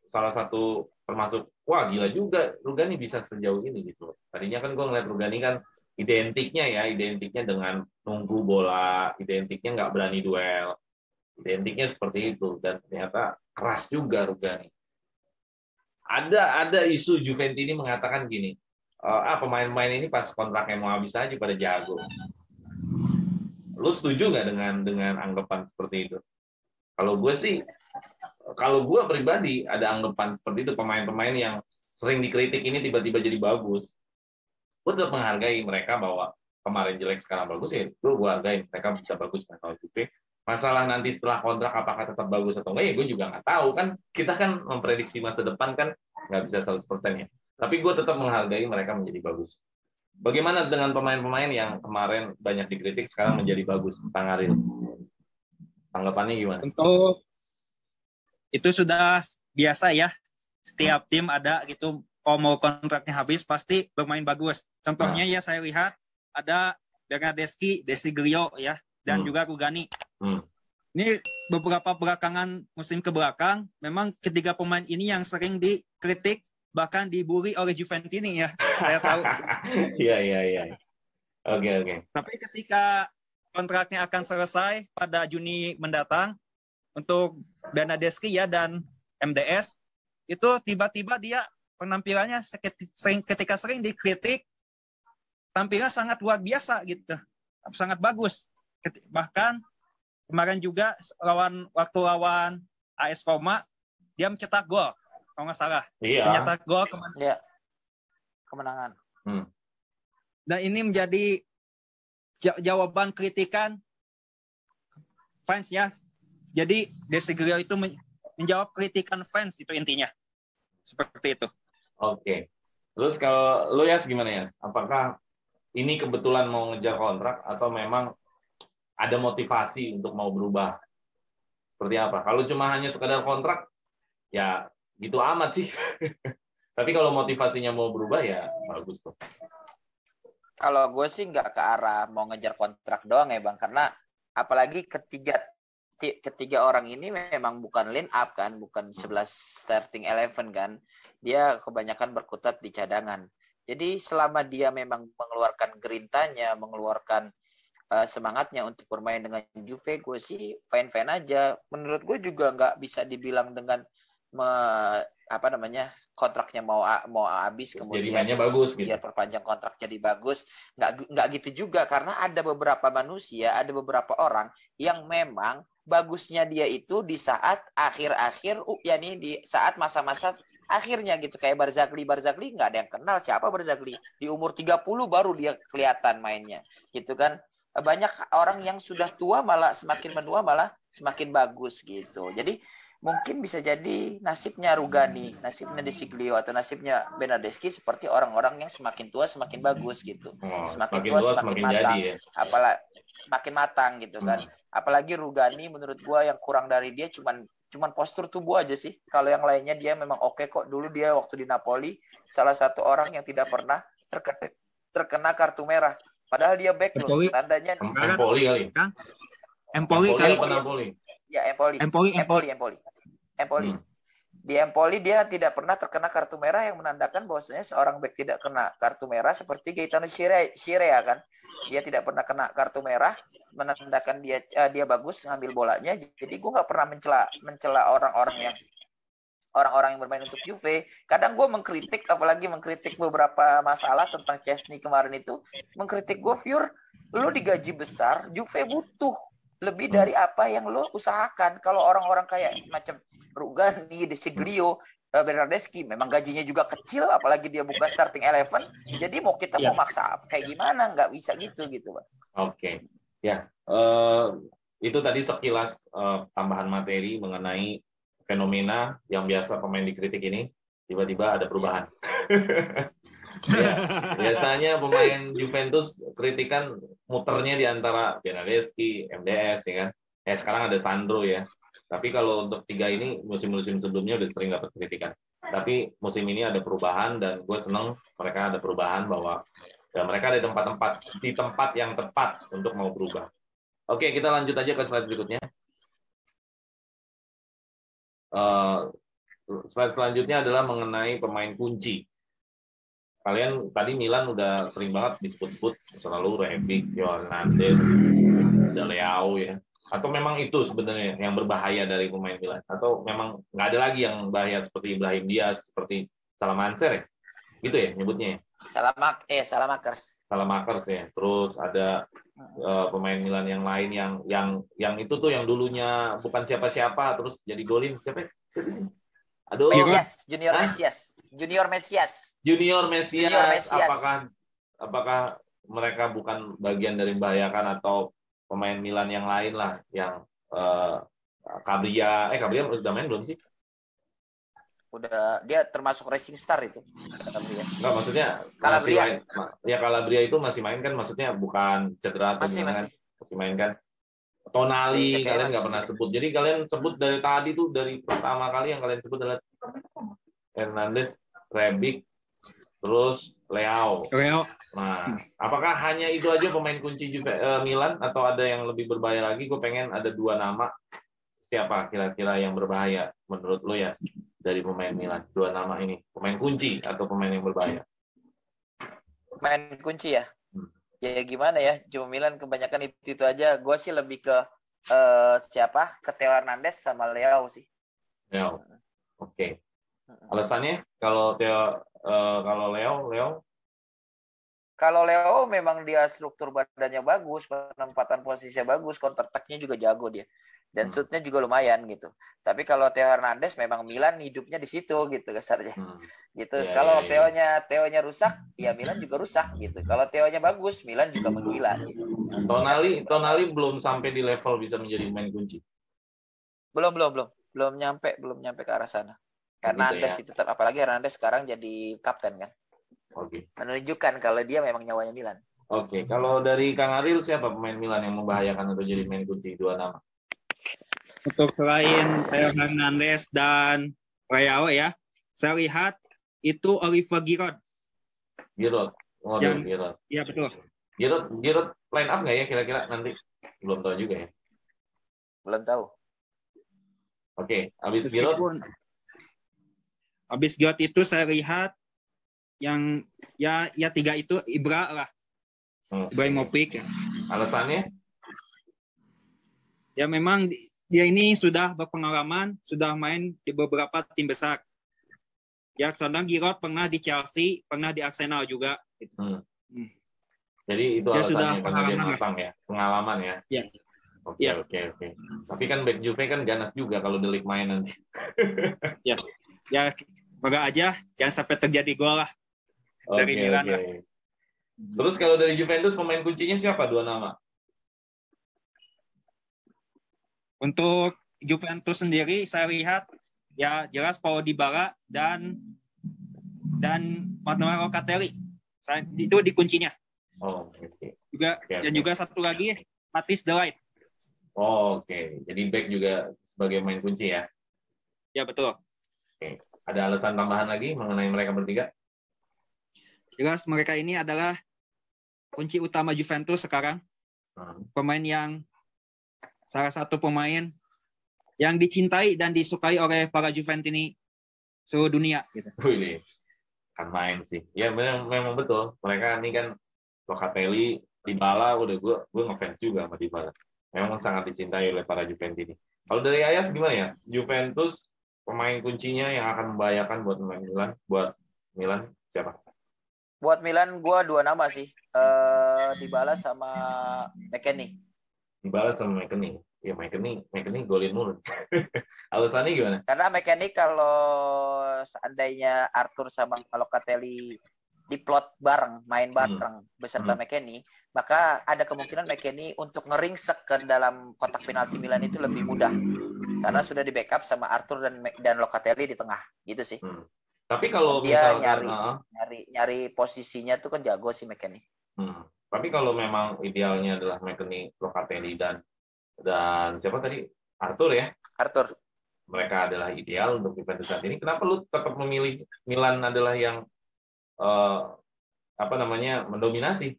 salah satu termasuk wah gila juga Rugani bisa sejauh ini gitu. Tadinya kan gue ngeliat Rugani kan identiknya dengan nunggu bola, identiknya nggak berani duel, identiknya seperti itu, dan ternyata keras juga Rugani. Ada isu Juventini mengatakan gini, pemain-pemain ini pas kontraknya mau habis aja pada jago. Lu setuju nggak dengan anggapan seperti itu? Kalau gue pribadi ada anggapan seperti itu, pemain-pemain yang sering dikritik ini tiba-tiba jadi bagus. Gue tetap menghargai mereka bahwa kemarin jelek sekarang bagus ya, gue hargai mereka bisa bagus kalau Juve. Masalah nanti setelah kontrak apakah tetap bagus atau enggak ya gue juga nggak tahu kan, kita kan memprediksi masa depan kan nggak bisa 100% ya. Tapi gue tetap menghargai mereka menjadi bagus. Bagaimana dengan pemain-pemain yang kemarin banyak dikritik sekarang menjadi bagus, Kang Ariel? Tanggapannya gimana? Untuk itu sudah biasa ya. Setiap tim ada gitu, kalau mau kontraknya habis pasti bermain bagus. Contohnya ya saya lihat ada Bernardeschi, Desegliò ya, dan juga Rugani. Ini beberapa belakangan musim ke belakang memang ketiga pemain ini yang sering dikritik bahkan dibully oleh Juventini ya. Saya tahu. Iya. Oke. Tapi ketika kontraknya akan selesai pada Juni mendatang untuk Bernardeschi ya dan MDS, itu tiba-tiba dia penampilannya ketika sering dikritik, tampilnya sangat luar biasa gitu, sangat bagus. Bahkan kemarin juga waktu lawan AS Roma, dia mencetak gol, kalau nggak salah. Iya. Mencetak gol kemenangan. Dan ini menjadi jawaban kritikan fans ya. Jadi Desiglio itu menjawab kritikan fans, itu intinya. Seperti itu. Oke. Terus kalau lu ya gimana ya? Apakah ini kebetulan mau ngejar kontrak atau memang ada motivasi untuk mau berubah? Seperti apa? Kalau cuma hanya sekadar kontrak, ya gitu amat sih. Tapi kalau motivasinya mau berubah, ya bagus tuh. Kalau gue sih nggak ke arah mau ngejar kontrak doang ya Bang, karena apalagi ketiga orang ini memang bukan line up kan, bukan 11 starting 11 kan. Dia kebanyakan berkutat di cadangan. Jadi selama dia memang mengeluarkan gerintanya, mengeluarkan semangatnya untuk bermain dengan Juve, gue sih fine-fine aja. Menurut gue juga nggak bisa dibilang dengan kontraknya mau habis kemudian jadi mainnya bagus gitu. Biar perpanjang kontrak jadi bagus, nggak gitu juga, karena ada beberapa manusia, ada beberapa orang yang memang bagusnya dia itu di saat akhir-akhir, yakni di saat masa-masa akhirnya gitu, kayak Barzagli nggak ada yang kenal siapa Barzagli, di umur 30 baru dia kelihatan mainnya gitu kan. Banyak orang yang sudah tua malah semakin menua malah semakin bagus gitu. Jadi mungkin bisa jadi nasibnya Rugani, nasibnya Desiglio, atau nasibnya Bernardeschi seperti orang-orang yang semakin tua semakin bagus gitu. Semakin tua semakin matang. Ya? Apalagi semakin matang gitu kan. Apalagi Rugani menurut gua yang kurang dari dia cuman postur tubuh aja sih. Kalau yang lainnya dia memang oke kok. Dulu dia waktu di Napoli salah satu orang yang tidak pernah terkena kartu merah. Padahal dia back loh. Tandanya Empoli kali. Empoli. Ya, Empoli. Di Empoli dia tidak pernah terkena kartu merah, yang menandakan bahwasanya seorang bek tidak kena kartu merah seperti Gaetano Scirea kan. Dia tidak pernah kena kartu merah, menandakan dia bagus ngambil bolanya. Jadi gue nggak pernah mencela orang-orang yang bermain untuk Juve. Kadang gue apalagi mengkritik beberapa masalah tentang Chesney kemarin itu, mengkritik gue, Fyur, lu digaji besar, Juve butuh lebih dari apa yang lo usahakan. Kalau orang-orang kayak macam Rugani, Desiglio, Bernardeschi, memang gajinya juga kecil, apalagi dia bukan starting 11. Jadi mau maksa kayak gimana? Nggak bisa gitu Bang. Oke. Ya, itu tadi sekilas tambahan materi mengenai fenomena yang biasa pemain dikritik ini, tiba-tiba ada perubahan. Ya, biasanya pemain Juventus kritikan muternya di antara Bernardeschi, MDS, ya kan. Sekarang ada Sandro ya. Tapi kalau untuk tiga ini musim-musim sebelumnya udah sering dapat kritikan. Tapi musim ini ada perubahan dan gue seneng mereka ada perubahan bahwa ya, mereka ada di tempat yang tepat untuk mau berubah. Oke, kita lanjut aja ke slide berikutnya. Slide selanjutnya adalah mengenai pemain kunci. Kalian tadi Milan udah sering banget disebut-sebut, selalu Rebic, Hernandez, ada Leao ya. Atau memang itu sebenarnya yang berbahaya dari pemain Milan? Atau memang nggak ada lagi yang bahaya seperti Ibrahim Diaz, seperti Salamancer ya? Gitu ya nyebutnya ya? Salamakers ya. Terus ada pemain Milan yang lain yang itu tuh yang dulunya bukan siapa-siapa terus jadi golin siapa? Aduh. Junior Mesias. Apakah mereka bukan bagian dari membahayakan atau pemain Milan yang lain lah yang Cabria udah main belum sih? Udah, dia termasuk Racing Star itu. Enggak, maksudnya Calabria. Calabria itu masih main kan, maksudnya bukan cedera atau gimana kan? Masih main kan? Tonali kalian nggak pernah sebut. Jadi kalian sebut dari tadi tuh, dari pertama kali yang kalian sebut adalah Hernandez, Rebic, terus Leao. Nah, apakah hanya itu aja pemain kunci Milan atau ada yang lebih berbahaya lagi? Gue pengen ada 2 nama. Siapa kira-kira yang berbahaya menurut lo ya? dari pemain Milan? Dua nama ini, pemain kunci atau pemain yang berbahaya? Main kunci ya. Ya gimana ya, cuma Milan kebanyakan itu aja. Gue sih lebih ke siapa? Ke Theo Hernandez sama Leo sih. Leo. Oke. Alasannya kalau Leo Kalau Leo memang dia struktur badannya bagus, penempatan posisinya bagus, counter attack-nya juga jago dia. Dan shoot-nya juga lumayan gitu. Tapi kalau Theo Hernandez memang Milan hidupnya di situ gitu kasarnya. Gitu. Kalau Theo-nya rusak, ya Milan juga rusak gitu. Kalau Theo-nya bagus, Milan juga menggila gitu. Tonali belum sampai di level bisa menjadi pemain kunci. Belum nyampe ke arah sana. Hernandez itu tetap, apalagi Hernandez sekarang jadi kapten kan. Oke. Menunjukkan kalau dia memang nyawanya Milan. Oke. Kalau dari Kang Aril siapa pemain Milan yang membahayakan untuk jadi pemain kunci? Dua nama. Untuk selain Theo Hernandez dan Leao ya, saya lihat itu Oliver Giroud. Giroud. Giroud. Iya betul. Giroud line up nggak ya kira-kira nanti? Belum tahu juga ya. Belum tahu. Oke. Habis Giroud itu saya lihat yang ya tiga itu Ibra lah. Ibrahimovic ya. Alasannya? Ya memang dia ini sudah berpengalaman, sudah main di beberapa tim besar. Ya kadang Giroud pernah di Chelsea, pernah di Arsenal juga. Jadi itu dia alasannya sudah karena dia matang ya, pengalaman ya. Iya. Oke. Tapi kan back Juve kan ganas juga kalau delik main nanti. Ya, semoga aja jangan sampai terjadi gol lah. Dari Milan. Okay. Terus kalau dari Juventus pemain kuncinya siapa? Dua nama. Untuk Juventus sendiri saya lihat ya jelas Paulo Dybala dan Manuel Locatelli. Itu di kuncinya. Oke. Dan juga satu lagi Matthijs de Ligt. Oke. Jadi back juga sebagai main kunci ya. Ya betul. Oke. Ada alasan tambahan lagi mengenai mereka bertiga? Jelas mereka ini adalah kunci utama Juventus sekarang. Salah satu pemain yang dicintai dan disukai oleh para Juventini seluruh dunia gitu. Wih, kan main sih. Ya memang betul. Mereka ini kan Locatelli, Dybala, udah gue ngefans juga sama Dybala. Memang sangat dicintai oleh para Juventini. Kalau dari Ayas gimana ya? Juventus pemain kuncinya yang akan membahayakan buat Milan siapa? Buat Milan gue dua nama sih. Dybala sama McKennie. Dybala sama McKennie. Ya McKennie golin mulu. Alasannya gimana? Karena McKennie kalau seandainya Arthur sama Locatelli diplot bareng, main bareng beserta McKennie, maka ada kemungkinan McKennie untuk ngeringsek ke dalam kotak penalti Milan itu lebih mudah. Karena sudah di backup sama Arthur dan Locatelli di tengah, gitu sih. Tapi kalau dia misalkan nyari posisinya tuh kan jago sih McKennie. Tapi kalau memang idealnya adalah McKennie, Locatelli dan siapa tadi? Arthur ya? Arthur. Mereka adalah ideal untuk Juventus saat ini. Kenapa lu tetap memilih Milan adalah yang mendominasi?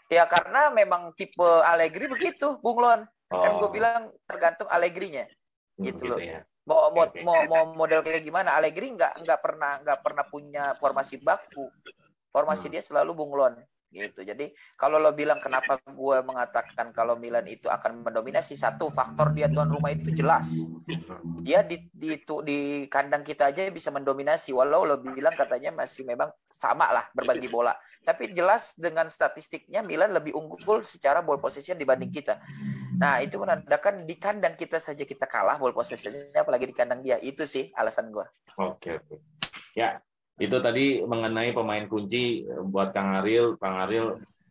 Ya karena memang tipe Allegri begitu, Bung Lon. Kan gue bilang tergantung Allegri-nya. Gitu loh. Ya. Mau model kayak gimana? Allegri nggak pernah punya formasi baku. Formasi dia selalu bunglon gitu. Jadi kalau lo bilang kenapa gue mengatakan kalau Milan itu akan mendominasi, satu faktor dia tuan rumah itu jelas. Dia di kandang kita aja bisa mendominasi, walau lo bilang katanya masih memang sama lah berbagi bola. Tapi jelas dengan statistiknya Milan lebih unggul secara ball possession dibanding kita. Nah, itu menandakan di kandang kita saja kita kalah ball possession-nya, apalagi di kandang dia. Itu sih alasan gue. Oke. Ya, itu tadi mengenai pemain kunci buat Kang Aril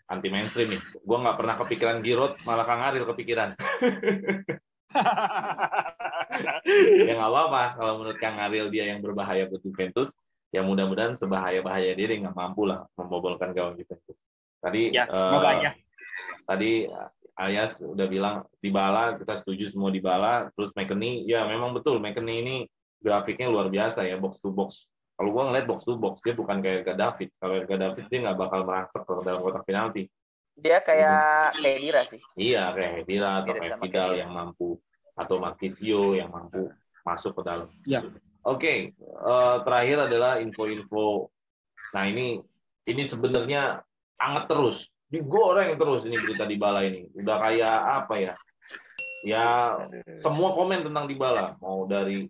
anti mainstream nih. Gue nggak pernah kepikiran Giroud, malah Kang Aril kepikiran. Ya nggak apa-apa, kalau menurut Kang Aril dia yang berbahaya buat Juventus, ya mudah-mudahan sebahaya-bahaya dia nggak mampu lah membobolkan gawang Juventus. Tadi ya, semoga aja. Tadi Ayas udah bilang Dybala, kita setuju semua Dybala. Terus McKennie, ya memang betul McKennie ini grafiknya luar biasa ya, box to box. Kalau gue ngeliat box to box, dia bukan kayak David. Kalau David dia nggak bakal merangsek ke dalam kotak penalti. Dia kayak Khedira sih. Iya, kayak Khedira atau kayak Vidal yang mampu, atau Marquisio yang mampu masuk ke dalam. Ya. Oke, terakhir adalah info-info. Nah ini sebenarnya hangat terus, digoreng terus ini berita Dybala ini. Udah kayak apa ya? Ya semua komen tentang Dybala, mau dari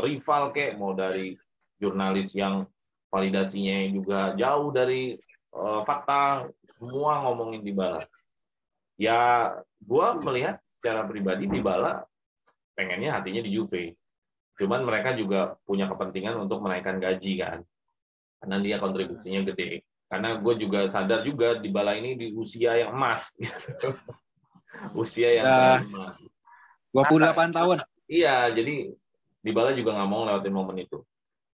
rival kek, mau dari jurnalis yang validasinya juga jauh dari fakta, semua ngomongin Dybala. Ya, gue melihat secara pribadi Dybala pengennya hatinya di Juve. Cuman mereka juga punya kepentingan untuk menaikkan gaji kan, karena dia kontribusinya gede. Karena gue juga sadar juga Dybala ini di usia yang emas, usia yang sangat emas. 28 tahun. Iya, jadi Dybala juga nggak mau lewatin momen itu.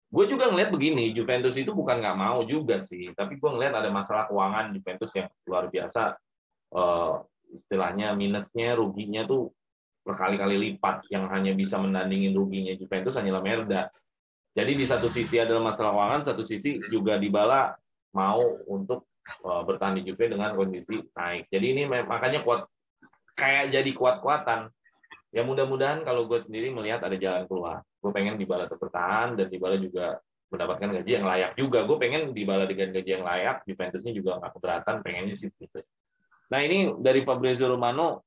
Gue juga ngeliat begini, Juventus itu bukan nggak mau juga sih, tapi gue ngeliat ada masalah keuangan Juventus yang luar biasa. Istilahnya minusnya, ruginya tuh berkali-kali lipat. Yang hanya bisa menandingin ruginya Juventus hanyalah Merda. Jadi di satu sisi adalah masalah keuangan, satu sisi juga Dybala mau untuk bertahan di Juve dengan kondisi naik. Jadi ini makanya kayak jadi kuat-kuatan. Ya mudah-mudahan kalau gue sendiri melihat ada jalan keluar. Gue pengen Dybala tetap bertahan dan Dybala juga mendapatkan gaji yang layak juga. Gue pengen Dybala dengan gaji yang layak, Juventusnya juga nggak keberatan, pengennya sih gitu. Nah ini dari Fabrizio Romano,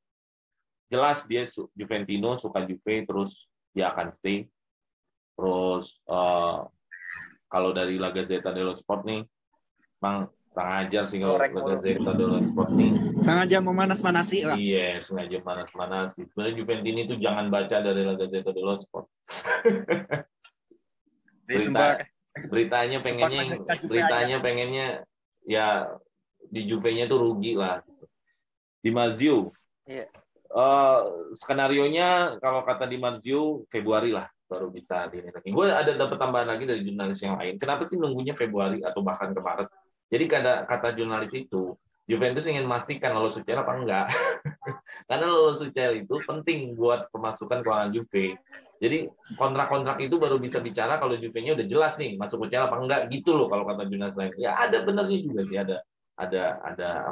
jelas dia Juventino, suka Juve, terus dia akan stay. Terus kalau dari La Gazzetta dello Sport nih, Bang, sengaja sih kalau La Gazzetta dello Sport nih. Sengaja memanas-manasi lah. Iya, sengaja manas-manasi. Sebenarnya Juventini itu jangan baca dari La Gazzetta dello Sport. Beritanya pengennya ya di Juve-nya tuh rugi lah. Di Marzio. Iya. Skenarionya kalau kata Di Marzio Februari lah baru bisa dinilai. Gue ada dapat tambahan lagi dari jurnalis yang lain. Kenapa sih nunggunya Februari atau bahkan ke Maret? Jadi kata jurnalis itu, Juventus ingin memastikan lolos UCL apa enggak. Karena lolos UCL itu penting buat pemasukan keuangan Juve. Jadi kontrak-kontrak itu baru bisa bicara kalau Juve-nya udah jelas nih masuk UCL apa enggak gitu loh kalau kata jurnalis lain. Ya ada benernya juga sih, ada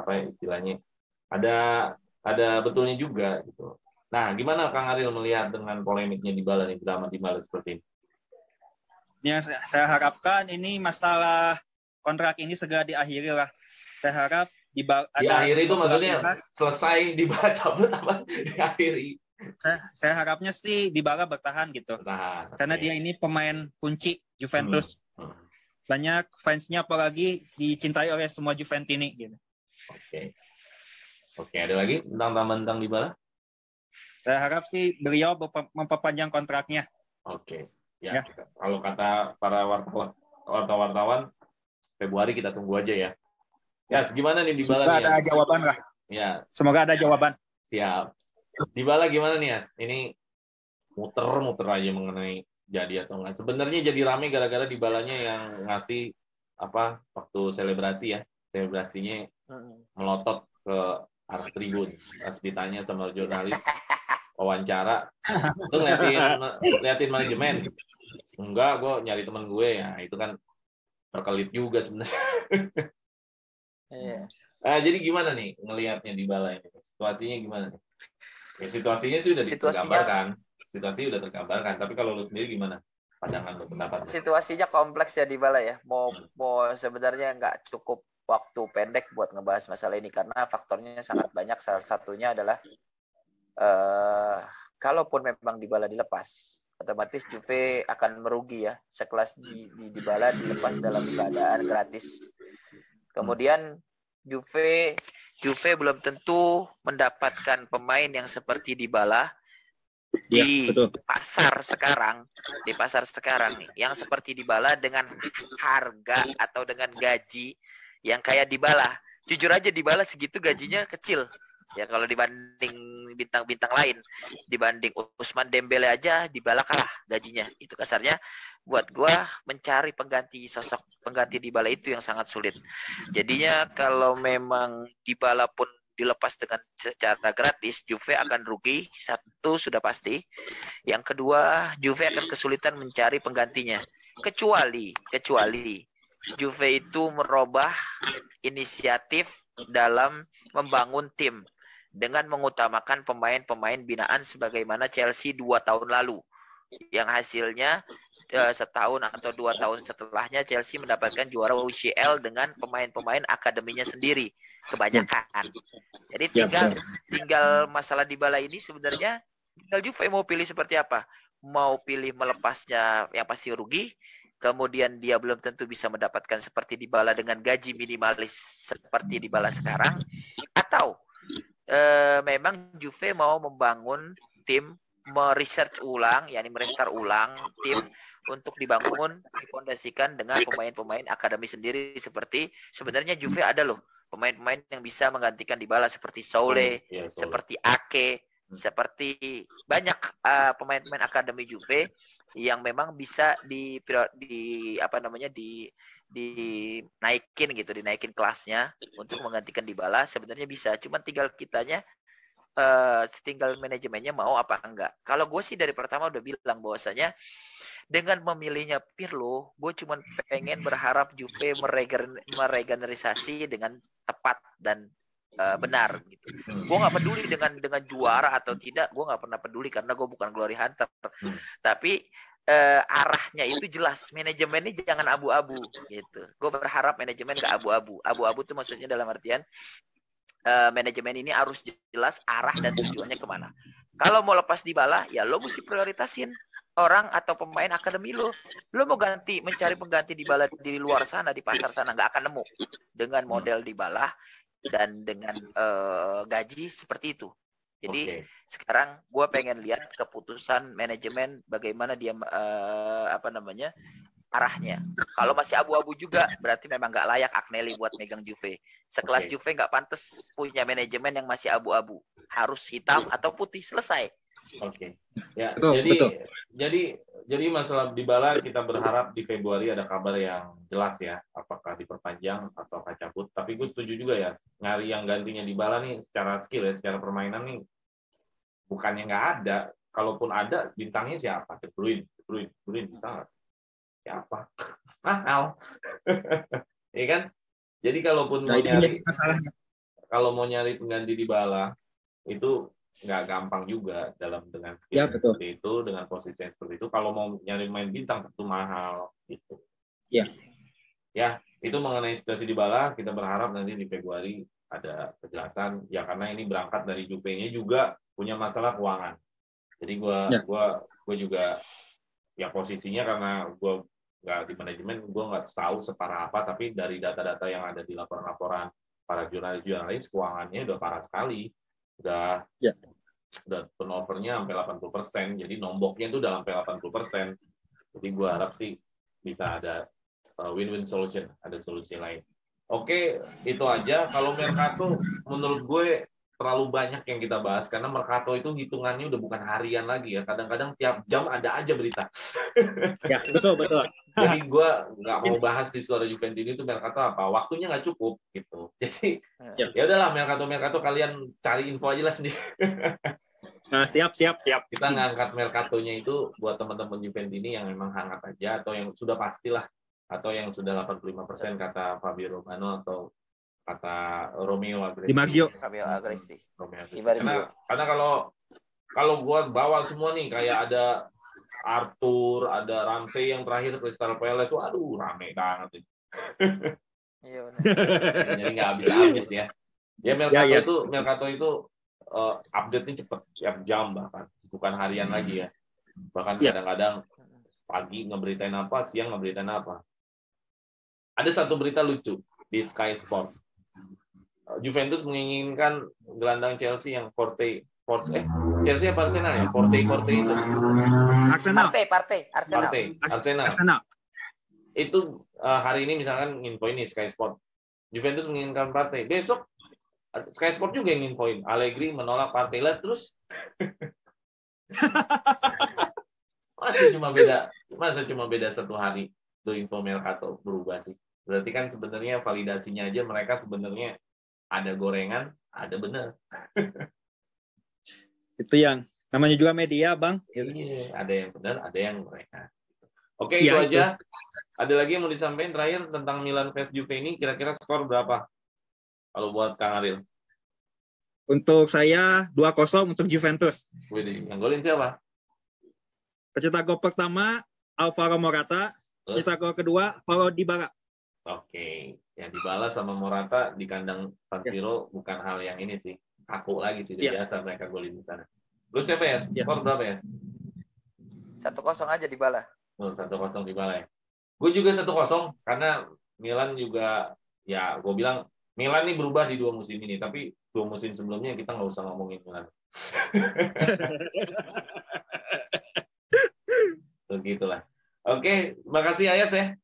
apa ya istilahnya? Ada betulnya juga gitu. Nah, gimana Kang Ariel melihat dengan polemiknya Dybala nih, drama Dybala seperti ini? Ya, saya harapkan ini masalah kontrak ini segera diakhiri lah. Saya harap diakhiri itu maksudnya selesai Dybala cabut apa diakhiri? Saya harapnya sih Dybala bertahan gitu. Karena dia ini pemain kunci Juventus. Banyak fansnya apalagi dicintai oleh semua Juventini gitu. Oke, ada lagi tentang Dybala? Saya harap sih beliau memperpanjang kontraknya. Oke. Ya. Kalau kata para wartawan Februari kita tunggu aja ya. Ya, gimana nih Dybala? Semoga ada jawaban lah. Ya. Semoga ada jawaban. Siap. Dybala gimana nih ya? Ini muter-muter aja mengenai jadi atau enggak. Sebenarnya jadi rame gara-gara Dybalanya yang ngasih waktu selebrasi ya. Selebrasinya melotot ke arah tribun. Pas ditanya sama jurnalis wawancara, lu ngeliatin manajemen? Enggak, gue nyari temen gue ya. Itu kan terkelit juga sebenarnya. Jadi gimana nih ngelihatnya Dybala ini? Situasinya gimana nih? Ya, situasinya sudah tergambarkan. Situasi udah tergambarkan. Tapi kalau lu sendiri gimana? Pandangan lu, pendapat lu? Situasinya kompleks ya Dybala ya. Mau sebenarnya nggak cukup waktu pendek buat ngebahas masalah ini karena faktornya sangat banyak. Salah satunya adalah kalaupun memang Dybala dilepas, otomatis Juve akan merugi ya. Sekelas Dybala dilepas dalam keadaan gratis. Kemudian Juve belum tentu mendapatkan pemain yang seperti Dybala di pasar sekarang, yang seperti Dybala dengan harga atau dengan gaji yang kayak Dybala. Jujur aja Dybala segitu gajinya kecil. Ya kalau dibanding bintang-bintang lain, dibanding Ousmane Dembele aja Dybala kalah gajinya. Itu kasarnya buat gua mencari sosok pengganti Dybala itu yang sangat sulit. Jadinya kalau memang Dybala pun dilepas dengan secara gratis, Juve akan rugi. Satu sudah pasti. Yang kedua, Juve akan kesulitan mencari penggantinya. Kecuali Juve itu merubah inisiatif dalam membangun tim dengan mengutamakan pemain-pemain binaan sebagaimana Chelsea 2 tahun lalu. yang hasilnya setahun atau 2 tahun setelahnya Chelsea mendapatkan juara UCL dengan pemain-pemain akademinya sendiri kebanyakan. Jadi tinggal masalah Dybala ini sebenarnya tinggal Juve mau pilih seperti apa. Mau pilih melepasnya yang pasti rugi, kemudian dia belum tentu bisa mendapatkan seperti Dybala dengan gaji minimalis seperti Dybala sekarang, atau memang Juve mau membangun tim, meresearch ulang, yakni merestart ulang tim untuk dibangun, difondasikan dengan pemain-pemain akademi sendiri. Seperti sebenarnya Juve ada loh pemain-pemain yang bisa menggantikan Dybala seperti Soule, seperti Ake, seperti banyak pemain-pemain akademi Juve yang memang bisa dinaikin kelasnya untuk menggantikan Dybala. Sebenarnya bisa, cuman tinggal manajemennya mau apa enggak. Kalau gue sih dari pertama udah bilang bahwasanya dengan memilihnya Pirlo, gue cuma pengen berharap Juve meregenerasi dengan tepat dan benar gitu. Gue nggak peduli dengan juara atau tidak, gue nggak pernah peduli karena gue bukan glory hunter. Tapi arahnya itu jelas, manajemennya jangan abu-abu gitu. Gue berharap manajemen nggak abu-abu. Abu-abu itu maksudnya dalam artian manajemen ini harus jelas arah dan tujuannya kemana. Kalau mau lepas Dybala, ya lo mesti prioritasin orang atau pemain akademi lo. Lo mau mencari pengganti Dybala di luar sana, di pasar sana, nggak akan nemu dengan model Dybala dan dengan gaji seperti itu. Jadi sekarang gue pengen lihat keputusan manajemen bagaimana dia arahnya. Kalau masih abu-abu juga berarti memang nggak layak Agnelli buat megang Juve. Sekelas Juve nggak pantas punya manajemen yang masih abu-abu. Harus hitam atau putih, selesai. Ya, jadi masalah Dybala kita berharap di Februari ada kabar yang jelas ya, apakah diperpanjang atau cabut. Tapi gue setuju juga ya, nyari yang gantinya Dybala nih secara skill ya, secara permainan nih bukannya nggak ada. Kalaupun ada, bintangnya siapa? De Bruyne bisa nggak? Siapa? Mahal. Ya kan? Jadi kalaupun mau nyari pengganti Dybala itu nggak gampang juga dengan skill seperti itu, dengan posisi yang seperti itu. Kalau mau nyari main bintang tentu mahal gitu. Ya, itu mengenai situasi Dybala, kita berharap nanti di Februari ada kejelasan ya, karena ini berangkat dari Juve-nya juga punya masalah keuangan. Jadi gue juga ya posisinya karena gue nggak di manajemen, gue nggak tahu separah apa, tapi dari data-data yang ada di laporan-laporan para jurnalis keuangannya udah parah sekali, udah turnovernya sampai 80%, jadi nomboknya itu udah sampai 80%. Jadi gue harap sih bisa ada win-win solution, ada solusi lain. Oke, itu aja. Kalau Mercato menurut gue terlalu banyak yang kita bahas, karena Mercato itu hitungannya udah bukan harian lagi ya. Kadang-kadang tiap jam ada aja berita. Ya, betul. Jadi gue nggak mau bahas di Suara Juventini itu Mercato apa. Waktunya nggak cukup gitu. Jadi ya udahlah, Mercato kalian cari info aja lah sendiri. Nah, siap. Kita ngangkat Mercatonya itu buat teman-teman Juventini yang memang hangat aja, atau yang sudah pastilah, atau yang sudah 85% kata Fabio Romano atau kata Romeo Agresti. Karena kalau gue bawa semua nih, kayak ada Arthur, ada Ramsey yang terakhir Crystal Palace, waduh rame banget. Iya benar. Jadi nggak habis-habis ya. Ya Mercato itu update-nya cepet, tiap jam bahkan, bukan harian lagi ya. Bahkan kadang-kadang pagi ngeberitain apa, siang ngeberitain apa. Ada satu berita lucu di Sky Sport. Juventus menginginkan gelandang Chelsea yang Chelsea apa Arsenal ya? Forte itu. Arsenal. Itu hari ini misalkan nginfoin nih Sky Sport. Juventus menginginkan Partey. Besok Sky Sport juga yang nginfoin. Allegri menolak Partey lah terus. Masa cuma beda satu hari tuh info Mercato berubah sih. Berarti kan sebenarnya validasinya aja mereka sebenarnya ada gorengan, ada benar. Itu yang namanya juga media, Bang. Iya, ada yang benar, ada yang gorengan. Oke, itu aja. Ada lagi yang mau disampaikan terakhir tentang Milan vs Juve ini, kira-kira skor berapa? Kalau buat Kang Ariel. Untuk saya 2-0 untuk Juventus. Wih, yang golin siapa? Pencetak gol pertama Alvaro Morata, pencetak gol kedua Paulo Dybala. Oke, ya Dybala sama Morata di kandang San Siro bukan hal yang ini sih. Kaku lagi sih, biasa mereka golin di sana. Lu siapa ya? Skor berapa ya? 1-0 aja Dybala. 1-0 Dybala ya. Gue juga 1-0 karena Milan juga, ya gue bilang Milan nih berubah di 2 musim ini, tapi 2 musim sebelumnya kita nggak usah ngomongin Milan. Begitulah. Oke, makasih Ayas ya.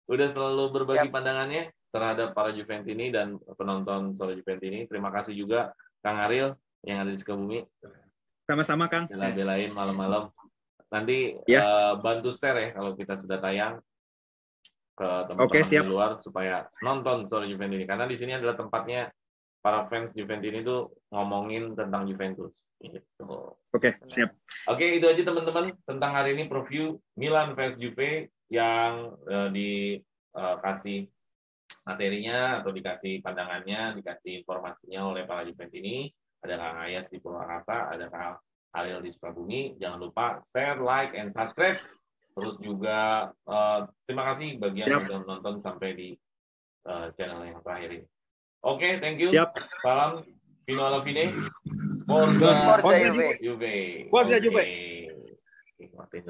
Udah selalu berbagi pandangannya terhadap para Juventini dan penonton Sore Juventini. Terima kasih juga Kang Ariel yang ada di Sukabumi. Sama-sama Kang. Bela-belain malam-malam. Nanti bantu share ya kalau kita sudah tayang ke teman-teman di luar supaya nonton Sore Juventini. Karena di sini adalah tempatnya para fans Juventini itu ngomongin tentang Juventus. Gitu. Oke, siap. Oke, itu aja teman-teman tentang hari ini preview Milan vs Juve yang dikasih materinya atau dikasih pandangannya, dikasih informasinya oleh para Juventini. Ada Kang Ayas di Purwakarta, ada Kang Ariel di Sukabumi. Jangan lupa share, like, and subscribe. Terus juga terima kasih bagi yang sudah menonton sampai di channel yang terakhir ini. Oke, thank you. Siap. Salam. Fino alla fine. Forza Juve. Juve. Forza Juve.